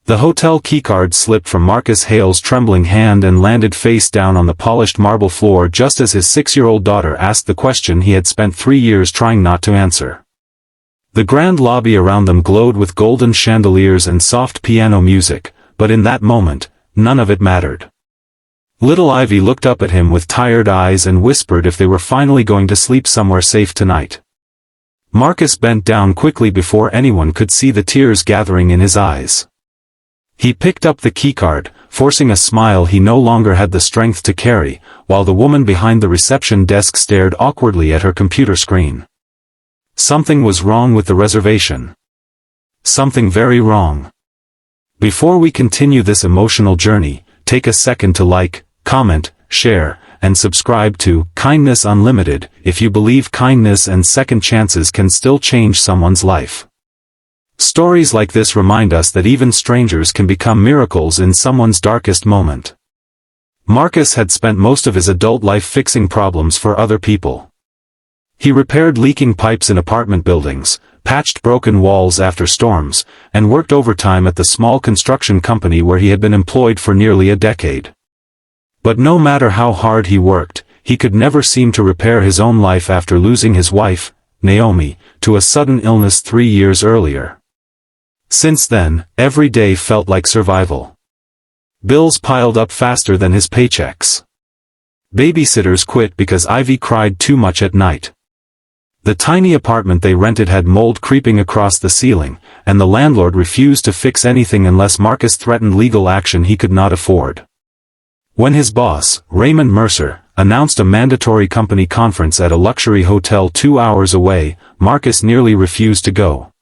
The hotel keycard slipped from Marcus Hale's trembling hand and landed face down on the polished marble floor just as his 6-year-old daughter asked the question he had spent 3 years trying not to answer. The grand lobby around them glowed with golden chandeliers and soft piano music, but in that moment, none of it mattered. Little Ivy looked up at him with tired eyes and whispered if they were finally going to sleep somewhere safe tonight. Marcus bent down quickly before anyone could see the tears gathering in his eyes. He picked up the keycard, forcing a smile he no longer had the strength to carry, while the woman behind the reception desk stared awkwardly at her computer screen. Something was wrong with the reservation. Something very wrong. Before we continue this emotional journey, take a second to like, comment, share, and subscribe to Kindness Unlimited if you believe kindness and second chances can still change someone's life. Stories like this remind us that even strangers can become miracles in someone's darkest moment. Marcus had spent most of his adult life fixing problems for other people. He repaired leaking pipes in apartment buildings, patched broken walls after storms, and worked overtime at the small construction company where he had been employed for nearly a decade. But no matter how hard he worked, he could never seem to repair his own life after losing his wife, Naomi, to a sudden illness 3 years earlier. Since then, every day felt like survival. Bills piled up faster than his paychecks. Babysitters quit because Ivy cried too much at night. The tiny apartment they rented had mold creeping across the ceiling, and the landlord refused to fix anything unless Marcus threatened legal action he could not afford. When his boss, Raymond Mercer, announced a mandatory company conference at a luxury hotel 2 hours away, Marcus nearly refused to go.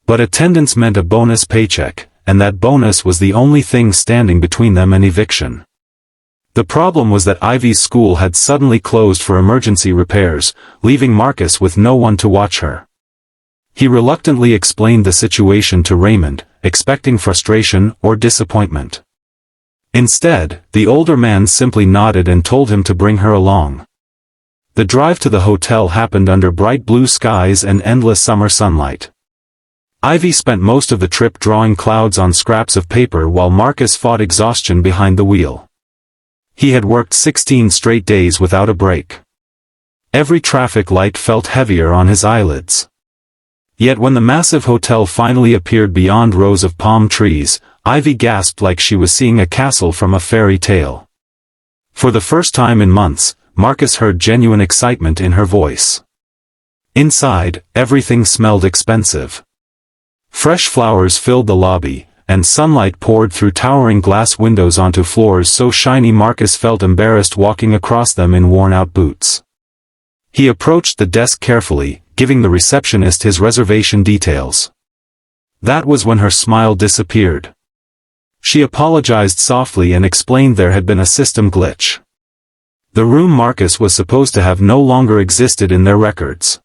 But attendance meant a bonus paycheck, and that bonus was the only thing standing between them and eviction. The problem was that Ivy's school had suddenly closed for emergency repairs, leaving Marcus with no one to watch her. He reluctantly explained the situation to Raymond, expecting frustration or disappointment. Instead, the older man simply nodded and told him to bring her along. The drive to the hotel happened under bright blue skies and endless summer sunlight. Ivy spent most of the trip drawing clouds on scraps of paper while Marcus fought exhaustion behind the wheel. He had worked 16 straight days without a break. Every traffic light felt heavier on his eyelids. Yet when the massive hotel finally appeared beyond rows of palm trees, Ivy gasped like she was seeing a castle from a fairy tale. For the first time in months, Marcus heard genuine excitement in her voice. Inside, everything smelled expensive. Fresh flowers filled the lobby, and sunlight poured through towering glass windows onto floors so shiny Marcus felt embarrassed walking across them in worn-out boots. He approached the desk carefully, giving the receptionist his reservation details. That was when her smile disappeared. She apologized softly and explained there had been a system glitch. The room Marcus was supposed to have no longer existed in their records.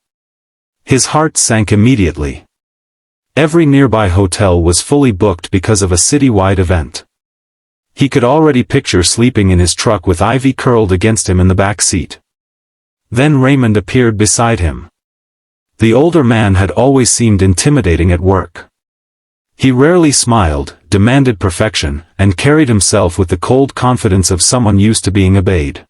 His heart sank immediately. Every nearby hotel was fully booked because of a citywide event. He could already picture sleeping in his truck with Ivy curled against him in the back seat. Then Raymond appeared beside him. The older man had always seemed intimidating at work. He rarely smiled, demanded perfection, and carried himself with the cold confidence of someone used to being obeyed.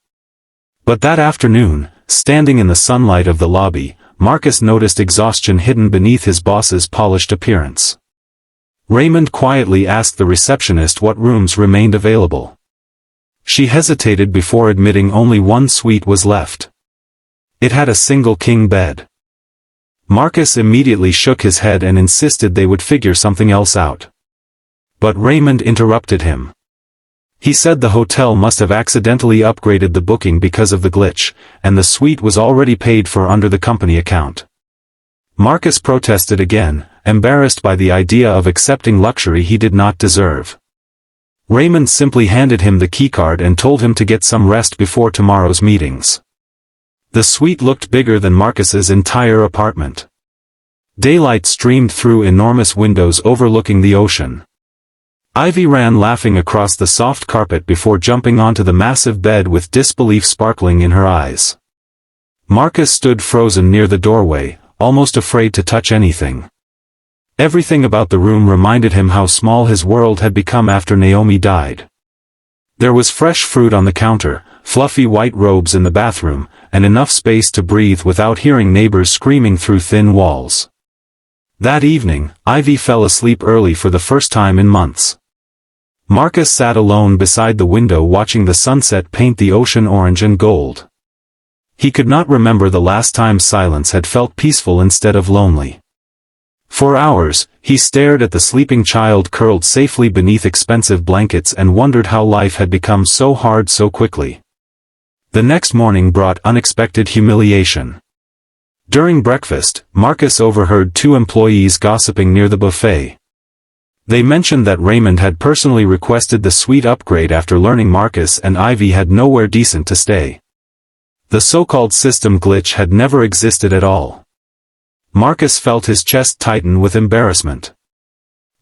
But that afternoon, standing in the sunlight of the lobby, Marcus noticed exhaustion hidden beneath his boss's polished appearance. Raymond quietly asked the receptionist what rooms remained available. She hesitated before admitting only one suite was left. It had a single king bed. Marcus immediately shook his head and insisted they would figure something else out. But Raymond interrupted him. He said the hotel must have accidentally upgraded the booking because of the glitch, and the suite was already paid for under the company account. Marcus protested again, embarrassed by the idea of accepting luxury he did not deserve. Raymond simply handed him the keycard and told him to get some rest before tomorrow's meetings. The suite looked bigger than Marcus's entire apartment. Daylight streamed through enormous windows overlooking the ocean. Ivy ran laughing across the soft carpet before jumping onto the massive bed with disbelief sparkling in her eyes. Marcus stood frozen near the doorway, almost afraid to touch anything. Everything about the room reminded him how small his world had become after Naomi died. There was fresh fruit on the counter, fluffy white robes in the bathroom, and enough space to breathe without hearing neighbors screaming through thin walls. That evening, Ivy fell asleep early for the first time in months. Marcus sat alone beside the window watching the sunset paint the ocean orange and gold. He could not remember the last time silence had felt peaceful instead of lonely. For hours, he stared at the sleeping child curled safely beneath expensive blankets and wondered how life had become so hard so quickly. The next morning brought unexpected humiliation. During breakfast, Marcus overheard two employees gossiping near the buffet. They mentioned that Raymond had personally requested the suite upgrade after learning Marcus and Ivy had nowhere decent to stay. The so-called system glitch had never existed at all. Marcus felt his chest tighten with embarrassment.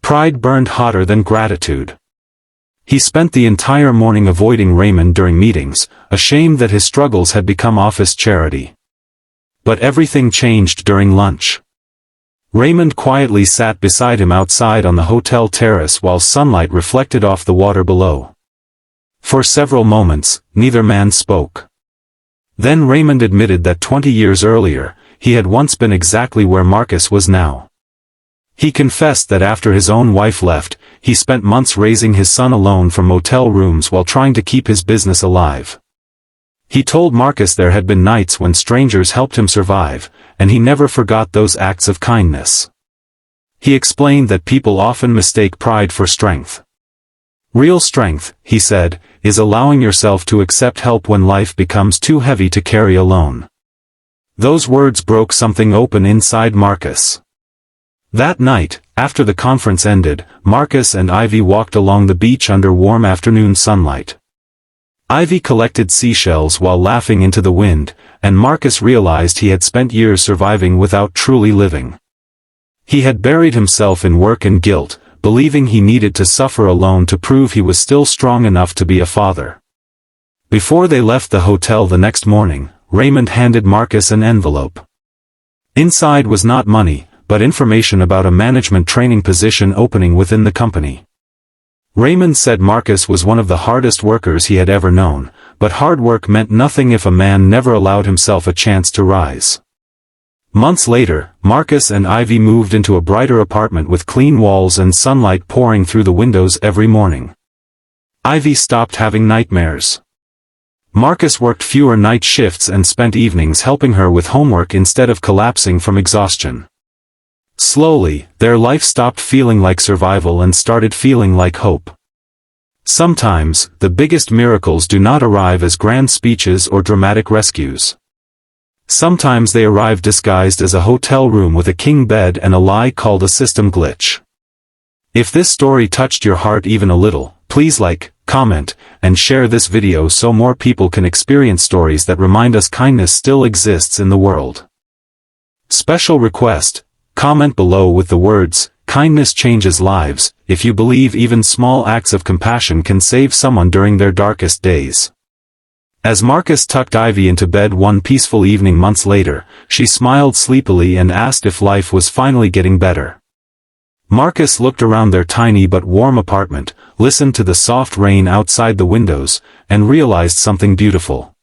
Pride burned hotter than gratitude. He spent the entire morning avoiding Raymond during meetings, ashamed that his struggles had become office charity. But everything changed during lunch. Raymond quietly sat beside him outside on the hotel terrace while sunlight reflected off the water below. For several moments, neither man spoke. Then Raymond admitted that 20 years earlier, he had once been exactly where Marcus was now. He confessed that after his own wife left, he spent months raising his son alone from motel rooms while trying to keep his business alive. He told Marcus there had been nights when strangers helped him survive, and he never forgot those acts of kindness. He explained that people often mistake pride for strength. Real strength, he said, is allowing yourself to accept help when life becomes too heavy to carry alone. Those words broke something open inside Marcus. That night, after the conference ended, Marcus and Ivy walked along the beach under warm afternoon sunlight. Ivy collected seashells while laughing into the wind, and Marcus realized he had spent years surviving without truly living. He had buried himself in work and guilt, believing he needed to suffer alone to prove he was still strong enough to be a father. Before they left the hotel the next morning, Raymond handed Marcus an envelope. Inside was not money, but information about a management training position opening within the company. Raymond said Marcus was one of the hardest workers he had ever known, but hard work meant nothing if a man never allowed himself a chance to rise. Months later, Marcus and Ivy moved into a brighter apartment with clean walls and sunlight pouring through the windows every morning. Ivy stopped having nightmares. Marcus worked fewer night shifts and spent evenings helping her with homework instead of collapsing from exhaustion. Slowly, their life stopped feeling like survival and started feeling like hope. Sometimes, the biggest miracles do not arrive as grand speeches or dramatic rescues. Sometimes they arrive disguised as a hotel room with a king bed and a lie called a system glitch. If this story touched your heart even a little, please like, comment, and share this video so more people can experience stories that remind us kindness still exists in the world. Special request: comment below with the words, "Kindness changes lives," if you believe even small acts of compassion can save someone during their darkest days. As Marcus tucked Ivy into bed one peaceful evening months later, she smiled sleepily and asked if life was finally getting better. Marcus looked around their tiny but warm apartment, listened to the soft rain outside the windows, and realized something beautiful.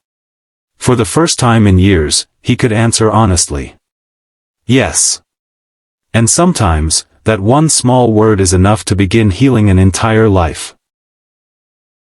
For the first time in years, he could answer honestly. Yes. And sometimes, that one small word is enough to begin healing an entire life.